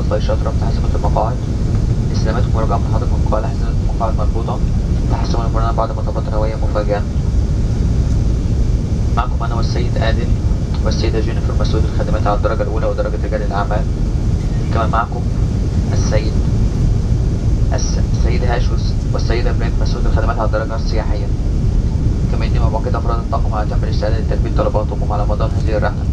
فلايشات ربط حزمة المقاعد، استلامات ومراجعة من حضرتك مقال حزمة المقاعد مربوطة، تحسن المرونة بعد مطبات هوائية مفاجئة. معكم أنا والسيد آدم والسيدة جينيفر مسؤول الخدمات على الدرجة الأولى ودرجة رجال الأعمال. كمان معكم السيد هاشوس والسيدة إبراهيم مسؤول الخدمات على الدرجة السياحية. كما إني مع بقية أفراد الطاقم على تم الاستعداد لتلبية طلباتهم على مدار هذه الرحلة.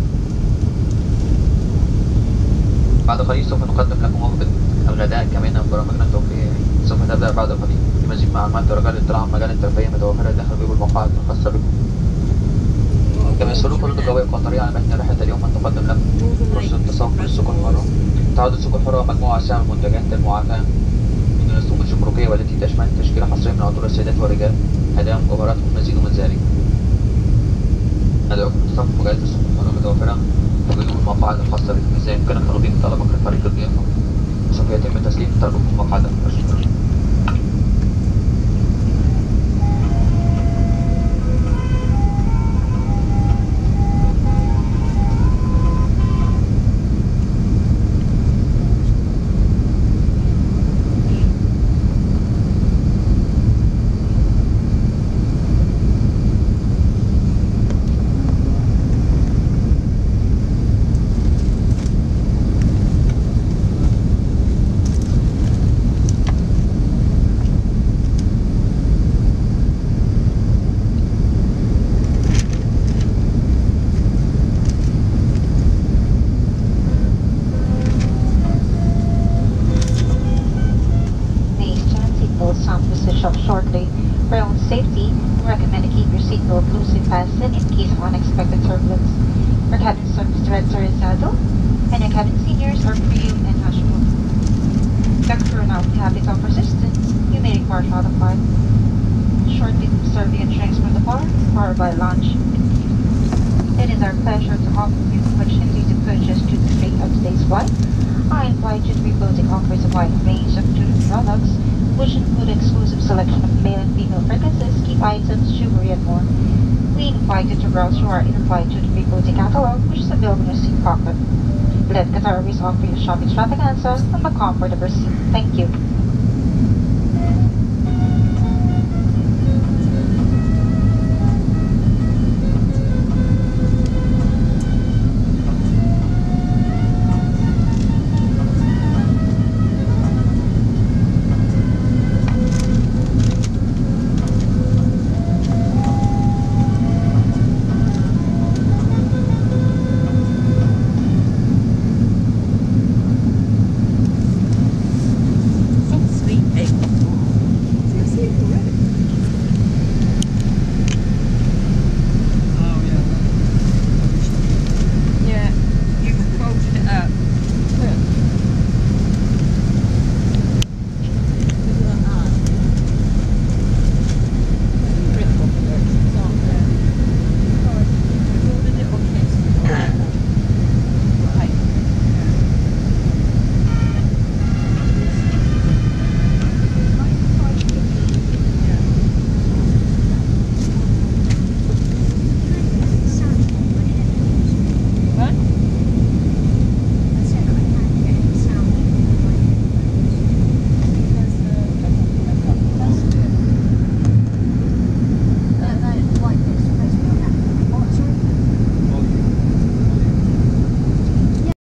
بعد قليل سوف نقدم لكم وجبة الغداء كما إن برامجنا التوفيقية سوف تبدأ بعد قليل. لمزيد من معلومات ورجاء الاطلاع عن مجال الترفيه متوفرة داخل بيب المقاعد الخاصة بكم. كما يسر خطوط الجوية القطرية على متن رحلة اليوم أن تقدم لكم فرصة التسوق للسوق الحرة. تعد السوق الحرة مجموعة واسعة من المنتجات المعافاة من الرسوم الجمركية والتي تشمل تشكيلة حصرية من عطور السيدات والرجال، هدايا ومجوهرات ومزيد من ذلك. ندعوكم لتصفح مجالات السوق الحرة المتوفرة وبيوم المقاعد الخاصة بكم. إذا يمكنك تقديم طلبك لفريق الضيافة وسوف يتم تسليم طلبك في المقاعد المباشرة. Shortly. For your own safety, we recommend to keep your seatbelt loosely fastened in case of unexpected turbulence. Your cabin service threads are saddle, and your cabin seniors are pre-owned and hashable. If the crew now habits of resistance, you may require shot of fire. Shortly serving and drinks from the bar, followed by lunch. It is our pleasure to offer you the opportunity to purchase duty-free of today's flight. I invite you to be boating offers a wide range of duty products, which include an exclusive selection of male and female fragrances, key items, jewelry, and more. We invite you to browse through our in-flight duty-free boating catalog, which is available in your seat pocket. Let Qatar Airways offer you shopping extravaganza and the comfort of your seat. Thank you.